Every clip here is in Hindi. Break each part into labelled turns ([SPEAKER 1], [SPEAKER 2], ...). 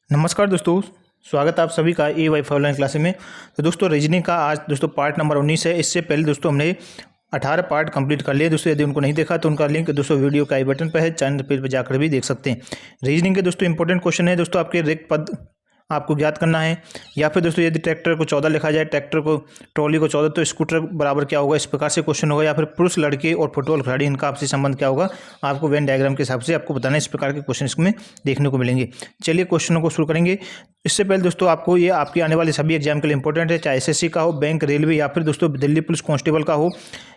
[SPEAKER 1] नमस्कार दोस्तों, स्वागत है आप सभी का ए वाई ऑनलाइन क्लास में। तो दोस्तों रीजनिंग का आज दोस्तों पार्ट नंबर 19 है। इससे पहले दोस्तों हमने 18 पार्ट कंप्लीट कर लिए। दोस्तों यदि उनको नहीं देखा तो उनका लिंक दोस्तों वीडियो का आई बटन पर है, चैनल पेज पर जाकर भी देख सकते हैं। रीजनिंग के दोस्तों इंपॉर्टेंट क्वेश्चन है दोस्तों, आपके रिक्त पद आपको ज्ञात करना है। या फिर दोस्तों यदि ट्रैक्टर को 14 लिखा जाए, ट्रैक्टर को ट्रॉली को 14 तो स्कूटर बराबर क्या होगा, इस प्रकार से क्वेश्चन होगा। या फिर पुरुष लड़के और फुटबॉल खिलाड़ी इनका आपसी संबंध क्या होगा, आपको वेन डायग्राम के हिसाब से आपको बताना है। इस प्रकार के क्वेश्चन इसमें देखने को मिलेंगे। चलिए क्वेश्चनों को शुरू करेंगे। इससे पहले दोस्तों आपको ये आपके आने वाले सभी एग्जाम के लिए इंपॉर्टेंट है, चाहे एसएससी का हो, बैंक, रेलवे, या फिर दोस्तों दिल्ली पुलिस कांस्टेबल का हो,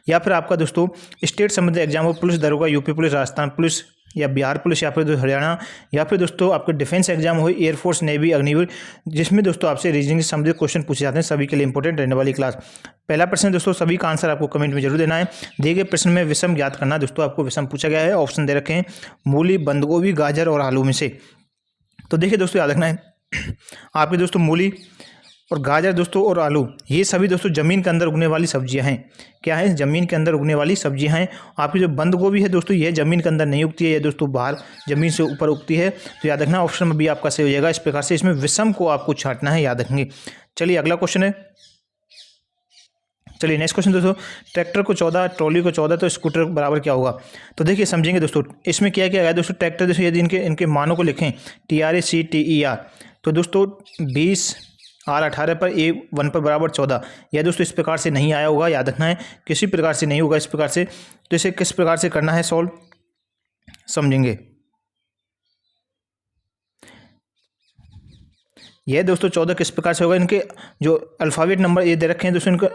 [SPEAKER 1] या फिर आपका दोस्तों स्टेट संबंधित एग्जाम हो, पुलिस दरोगा, यूपी पुलिस, राजस्थान पुलिस या बिहार पुलिस, या फिर हरियाणा, या फिर दोस्तों आपके डिफेंस एग्जाम हो, एयरफोर्स, नेवी, अग्निवीर, जिसमें दोस्तों आपसे रीजनिंग से संबंधित क्वेश्चन पूछे जाते हैं, सभी के लिए इंपॉर्टेंट रहने वाली क्लास। पहला प्रश्न दोस्तों, सभी का आंसर आपको कमेंट में जरूर देना है। दिए गए प्रश्न में विषम ज्ञात करना। दोस्तों आपको विषम पूछा गया है, ऑप्शन दे रखे हैं मूली, बंद गोभी, गाजर और आलू में से। तो देखिए दोस्तों याद रखना है आपके दोस्तों मूली और गाजर दोस्तों और आलू, ये सभी दोस्तों ज़मीन के अंदर उगने वाली सब्जियां हैं। क्या है? ज़मीन के अंदर उगने वाली सब्जियां हैं। आपकी जो बंद गोभी है दोस्तों, ये ज़मीन के अंदर नहीं उगती है, ये दोस्तों बाहर ज़मीन से ऊपर उगती है। तो याद रखना ऑप्शन में भी आपका सही हो जाएगा। इस प्रकार से इसमें विषम को आपको छांटना है, याद रखेंगे। चलिए अगला क्वेश्चन है। चलिए नेक्स्ट क्वेश्चन दोस्तों, ट्रैक्टर को 14, ट्रॉली को 14 तो स्कूटर बराबर क्या होगा। तो देखिए समझेंगे दोस्तों, इसमें क्या क्या है दोस्तों। ट्रैक्टर दोस्तों यदि इनके मानों को लिखें TRACTER, तो दोस्तों 20 R18 पर A1 पर बराबर 14, यह दोस्तों इस प्रकार से नहीं आया होगा, याद रखना है। किसी प्रकार से नहीं होगा इस प्रकार से। तो इसे किस प्रकार से करना है सॉल्व, समझेंगे। यह दोस्तों 14 किस प्रकार से होगा। इनके जो अल्फ़ाबेट नंबर ये दे रखे हैं दोस्तों, इनके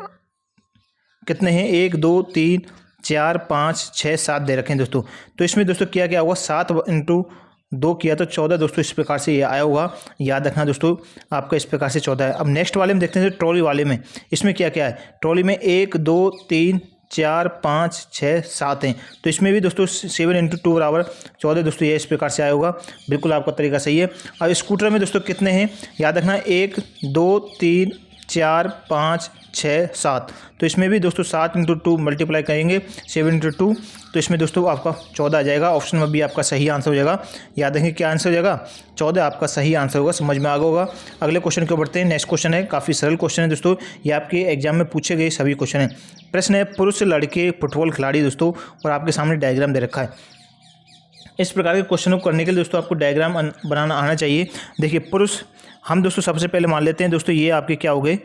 [SPEAKER 1] कितने हैं, 1 2 3 4 5 6 7 दे रखे हैं दोस्तों। तो इसमें दोस्तों क्या होगा, 7 × 2 किया तो 14 दोस्तों इस प्रकार से ये आया होगा, याद रखना दोस्तों आपका इस प्रकार से 14 है। अब नेक्स्ट वाले में देखते हैं ट्रॉली वाले में, इसमें क्या क्या है। ट्रॉली में 1 2 3 4 5 6 7 हैं। तो इसमें भी दोस्तों 7 × 2 बराबर 14 दोस्तों, ये इस प्रकार से आया होगा। बिल्कुल आपका तरीका सही है। अब स्कूटर में दोस्तों कितने हैं, याद रखना 1 2 3 4 5 6 7। तो इसमें भी दोस्तों 7 × 2 मल्टीप्लाई करेंगे 7 × 2, तो इसमें दोस्तों आपका 14 आ जाएगा। ऑप्शन में भी आपका सही आंसर हो जाएगा। याद रखें क्या आंसर हो जाएगा, 14 आपका सही आंसर होगा। समझ में आ गया होगा। अगले क्वेश्चन को बढ़ते हैं। नेक्स्ट क्वेश्चन है, काफ़ी सरल क्वेश्चन है दोस्तों, ये आपके एग्जाम में पूछे गए सभी क्वेश्चन है। प्रश्न है, पुरुष लड़के फुटबॉल खिलाड़ी दोस्तों, और आपके सामने डायग्राम दे रखा है। इस प्रकार के क्वेश्चनों को करने के लिए दोस्तों आपको डायग्राम बनाना आना चाहिए। देखिए पुरुष, हम दोस्तों सबसे पहले मान लेते हैं दोस्तों, ये आपके क्या हो गए,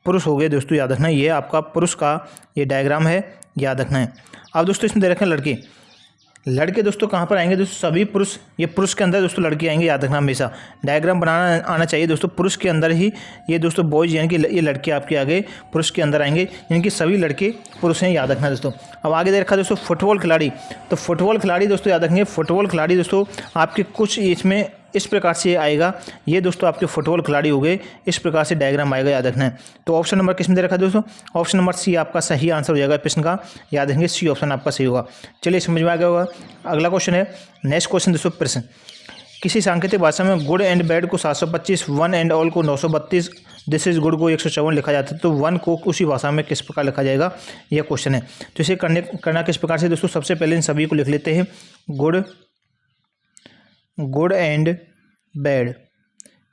[SPEAKER 1] पुरुष हो गए दोस्तों, याद रखना ये आपका पुरुष का ये डायग्राम है, याद रखना है। अब दोस्तों इसमें दे रखे हैं लड़के। लड़के दोस्तों कहाँ पर आएंगे दोस्तों, सभी पुरुष, ये पुरुष के अंदर दोस्तों लड़के आएंगे, याद रखना हमेशा। डायग्राम बनाना आना चाहिए दोस्तों, पुरुष के अंदर ही ये दोस्तों बॉयज, यानी कि ये लड़के आपके आगे पुरुष के अंदर आएंगे, यानी कि सभी लड़के पुरुष हैं, याद रखना दोस्तों। अब आगे दे रखा दोस्तों फुटबॉल खिलाड़ी। तो फुटबॉल खिलाड़ी दोस्तों याद रखेंगे, फुटबॉल खिलाड़ी दोस्तों आपके कुछ इसमें इस प्रकार से आएगा। ये दोस्तों आपके फुटबॉल खिलाड़ी हो गए, इस प्रकार से डायग्राम आएगा, याद रखना है। तो ऑप्शन नंबर किस में दे रखा है दोस्तों, ऑप्शन नंबर सी आपका सही आंसर हो जाएगा प्रश्न का, याद रखेंगे सी ऑप्शन आपका सही होगा। चलिए समझ में आ गया होगा। अगला क्वेश्चन है, नेक्स्ट क्वेश्चन दोस्तों, प्रश्न किसी सांकेतिक भाषा में गुड एंड बैड को 725, वन एंड ऑल को 932, दिस इज गुड को 154 लिखा जाता है। तो वन को उसी भाषा में किस प्रकार लिखा जाएगा, यह क्वेश्चन है। तो इसे करना किस प्रकार से दोस्तों, सबसे पहले इन सभी को लिख लेते हैं। गुड एंड बैड,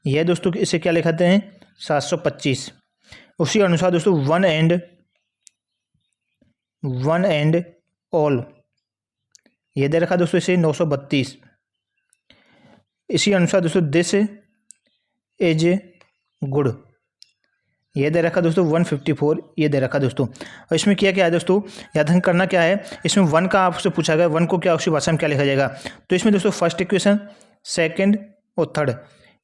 [SPEAKER 1] यह दोस्तों इसे क्या लिखाते हैं, 725। उसी अनुसार दोस्तों वन एंड ऑल, यह दे रखा दोस्तों इसे 932। इसी अनुसार दोस्तों दिस इज गुड, ये दे रखा दोस्तों 154, ये दे रखा दोस्तों। और इसमें क्या है दोस्तों, याद करना क्या है, इसमें वन का आपसे पूछा गया, वन को क्या उसी भाषा में क्या लिखा जाएगा। तो इसमें दोस्तों फर्स्ट इक्वेशन, सेकंड और थर्ड,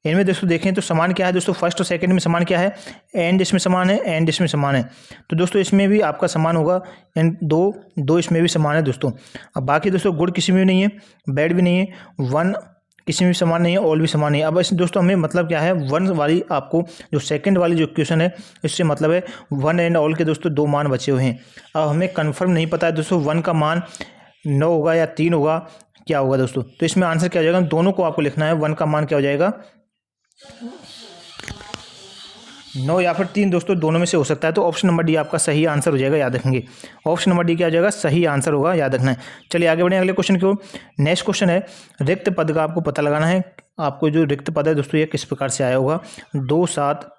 [SPEAKER 1] इनमें दोस्तों देखें तो समान क्या है दोस्तों, फर्स्ट और सेकंड में समान क्या है, एंड इसमें समान है, एंड इसमें समान है। तो दोस्तों इसमें भी आपका समान होगा, एंड दो इसमें भी समान है दोस्तों। अब बाकी दोस्तों गुड किसी में भी नहीं है, बैड भी नहीं है, वन किसी में भी समान नहीं है, ऑल भी समान नहीं है। अब इस दोस्तों हमें मतलब क्या है, वन वाली आपको जो सेकंड वाली जो क्वेश्चन है, इससे मतलब है वन एंड ऑल के दोस्तों 2 मान बचे हुए हैं। अब हमें कंफर्म नहीं पता है दोस्तों वन का मान 9 होगा या 3 होगा, क्या होगा दोस्तों। तो इसमें आंसर क्या हो जाएगा, दोनों को आपको लिखना है। वन का मान क्या हो जाएगा, 9 या फिर 3 दोस्तों, दोनों में से हो सकता है। तो ऑप्शन नंबर डी आपका सही आंसर हो जाएगा, याद रखेंगे। ऑप्शन नंबर डी क्या हो जाएगा, सही आंसर होगा, याद रखना है। चलिए आगे बढ़ें अगले क्वेश्चन की ओर। नेक्स्ट क्वेश्चन है, रिक्त पद का आपको पता लगाना है। आपको जो रिक्त पद है दोस्तों, ये किस प्रकार से आया होगा। 2 7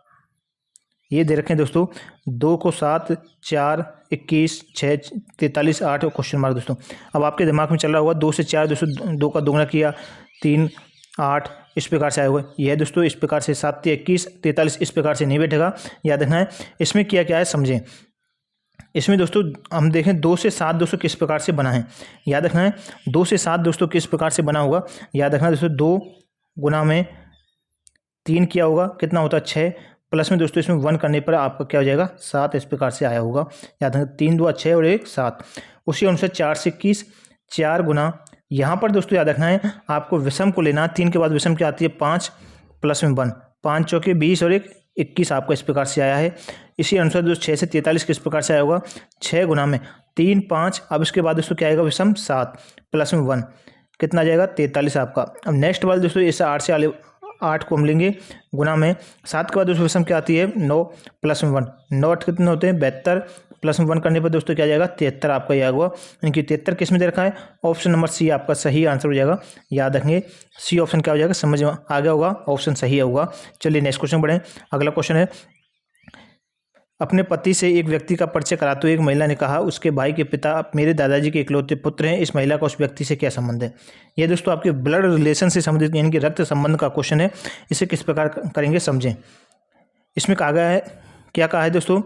[SPEAKER 1] ये दे रखे हैं दोस्तों, 2 को 7, 4 21, 6 43, 8 और क्वेश्चन मार्क दोस्तों। अब आपके दिमाग में चल रहा होगा 2 से 4 दोस्तों, 2 का दोगुना किया 3 8, इस प्रकार से आया होगा। यह दोस्तों इस प्रकार से 7 21 43 इस प्रकार से नहीं बैठेगा, याद रखना है। इसमें क्या क्या है समझें। इसमें दोस्तों हम देखें 2 से 7 दोस्तों किस प्रकार से बना है, याद रखना है। 2 से 7 दोस्तों किस प्रकार से बना होगा, याद रखना दोस्तों। 2 गुना में 3 किया होगा, कितना होता है 6, प्लस में दोस्तों इसमें 1 करने पर आपका क्या हो जाएगा 7, इस प्रकार से आया होगा, याद रखना। 3 2 6 और 1 7। उसी अनुसार 4 से 21, 4 गुना, यहाँ पर दोस्तों याद रखना है आपको विषम को लेना। 3 के बाद विषम क्या आती है 5, प्लस में 1, 5 चौके 20 और 1 21 आपका इस प्रकार से आया है। इसी अनुसार दोस्तों 6 से 43 किस प्रकार से आया होगा, 6 गुना में 3 5। अब इसके बाद दोस्तों क्या आएगा विषम 7, प्लस में 1, कितना आ जाएगा 43 आपका। अब नेक्स्ट वाले दोस्तों इसे 8 से 8 को हम लेंगे गुना में 7 के बाद दोस्तों विषम क्या आती है 9, प्लस में 1, 9 8 कितने होते हैं 72, प्लस में 1 करने पर दोस्तों क्या आ जाएगा 73 आपका यह हुआ। यानी कि 73 किस में दे रखा है, ऑप्शन नंबर सी आपका सही आंसर हो जाएगा, याद रखेंगे। सी ऑप्शन क्या हो जाएगा, समझ में आ गया होगा, ऑप्शन सही होगा। चलिए नेक्स्ट क्वेश्चन बढ़ें। अगला क्वेश्चन है, अपने पति से एक व्यक्ति का परिचय कराते हुए एक महिला ने कहा उसके भाई के पिता मेरे दादाजी के इकलौते पुत्र हैं। इस महिला का उस व्यक्ति से क्या संबंध है। यह दोस्तों आपके ब्लड रिलेशन से संबंधित यानी कि रक्त संबंध का क्वेश्चन है। इसे किस प्रकार करेंगे समझें। इसमें कहा गया है, क्या कहा है दोस्तों,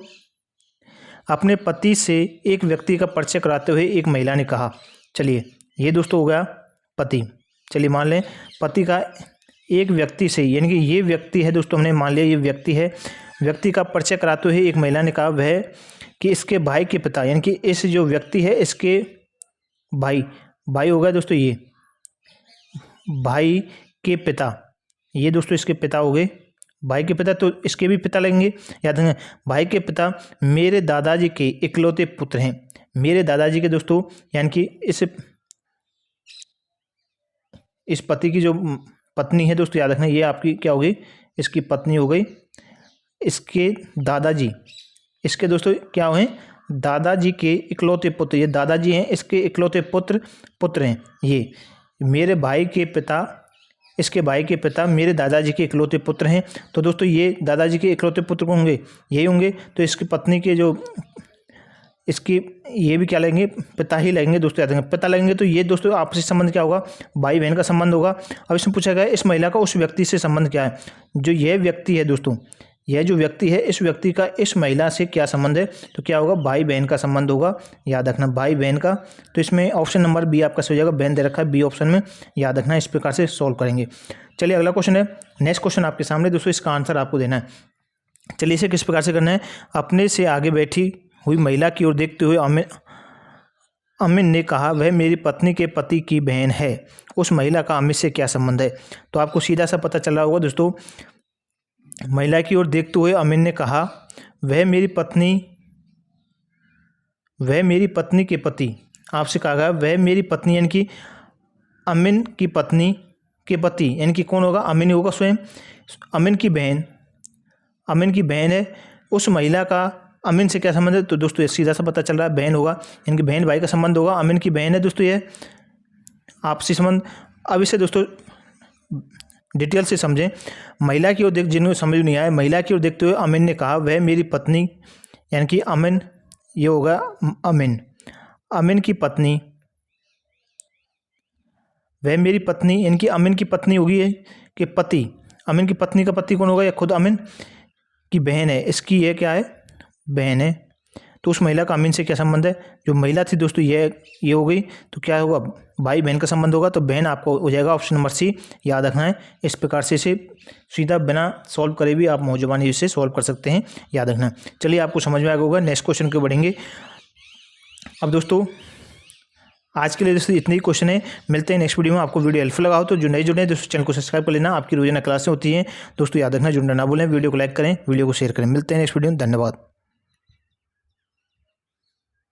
[SPEAKER 1] अपने पति से एक व्यक्ति का परिचय कराते हुए एक महिला ने कहा। चलिए ये दोस्तों हो गया पति। चलिए मान लें पति का एक व्यक्ति से, यानी कि ये व्यक्ति है दोस्तों, हमने मान लिया ये व्यक्ति है। व्यक्ति का परिचय कराते हुए एक महिला ने कहा वह कि इसके भाई के पिता, यानी कि इस जो व्यक्ति है इसके भाई हो गया दोस्तों, ये भाई के पिता, ये दोस्तों इसके पिता हो गए। भाई के पिता तो इसके भी पिता लगेंगे, याद रखें। भाई के पिता मेरे दादाजी के इकलौते पुत्र हैं। मेरे दादाजी के दोस्तों यानी कि इस पति की जो पत्नी है दोस्तों, याद रखना ये आपकी क्या हो गई, इसकी पत्नी हो गई। इसके दादाजी, इसके दोस्तों क्या हुए, दादाजी के इकलौते पुत्र, ये दादाजी हैं, इसके इकलौते पुत्र हैं। ये मेरे भाई के पिता, इसके भाई के पिता मेरे दादाजी के इकलौते पुत्र हैं। तो दोस्तों ये दादाजी के इकलौते पुत्र को होंगे, यही होंगे। तो इसकी पत्नी के जो इसकी ये भी क्या लगेंगे, पिता ही लगेंगे दोस्तों, याद रखेंगे पिता लगेंगे। तो ये दोस्तों आपसी संबंध क्या होगा, भाई बहन का संबंध होगा। अब इसमें पूछा गया इस महिला का उस व्यक्ति से संबंध क्या है। जो यह व्यक्ति है दोस्तों, यह जो व्यक्ति है इस व्यक्ति का इस महिला से क्या संबंध है, तो क्या होगा भाई बहन का संबंध होगा, याद रखना भाई बहन का। तो इसमें ऑप्शन नंबर बी आपका सही हो जाएगा, बहन दे रखा है बी ऑप्शन में, याद रखना। इस प्रकार से सॉल्व करेंगे। चलिए अगला क्वेश्चन है, नेक्स्ट क्वेश्चन आपके सामने दोस्तों, इसका आंसर आपको देना है। चलिए इसे किस प्रकार से करना है। अपने से आगे बैठी हुई महिला की ओर देखते हुए अमिन ने कहा वह मेरी पत्नी के पति की बहन है। उस महिला का अमित से क्या संबंध है। तो आपको सीधा सा पता चल रहा होगा दोस्तों, महिला की ओर देखते हुए अमिन ने कहा वह मेरी पत्नी के पति, आपसे कहा गया वह मेरी पत्नी यानी कि अमिन की पत्नी के पति, यानी कि कौन होगा, अमिन होगा स्वयं। अमिन की बहन है। उस महिला का अमिन से क्या संबंध है, तो दोस्तों ये सीधा सा पता चल रहा है बहन होगा, यानी कि बहन भाई का संबंध होगा। अमिन की बहन है दोस्तों ये आपसी संबंध। अब इसे दोस्तों डिटेल से समझें। महिला की ओर देख, जिन्हें समझ नहीं आया, महिला की ओर देखते हुए अमिन ने कहा वह मेरी पत्नी, यानी कि अमिन, ये होगा अमिन की पत्नी, वह मेरी पत्नी, यानी कि अमिन की पत्नी होगी है कि पति, अमिन की पत्नी का पति कौन होगा, या खुद अमिन की बहन है, इसकी ये क्या है बहन है। तो उस महिला का अमीन से क्या संबंध है, जो महिला थी दोस्तों ये हो गई। तो क्या होगा, भाई बहन का संबंध होगा। तो बहन आपको हो जाएगा ऑप्शन नंबर सी, याद रखना है। इस प्रकार से इसे सीधा बिना सॉल्व करे भी आप मौजूबानी इसे सॉल्व कर सकते हैं, याद रखना। चलिए आपको समझ में आ गया होगा। नेक्स्ट क्वेश्चन के बढ़ेंगे। अब दोस्तों आज के लिए दोस्तों इतने ही क्वेश्चन है। मिलते हैं नेक्स्ट वीडियो में। आपको वीडियो हेल्पफुल लगा हो तो जो नए जुड़े हैं दोस्तों चैनल को सब्सक्राइब कर लेना। आपकी रोजाना क्लासें होती हैं दोस्तों, याद रखना, जुड़ना ना भूलें। वीडियो को लाइक करें, वीडियो को शेयर करें। मिलते हैं नेक्स्ट वीडियो में, धन्यवाद।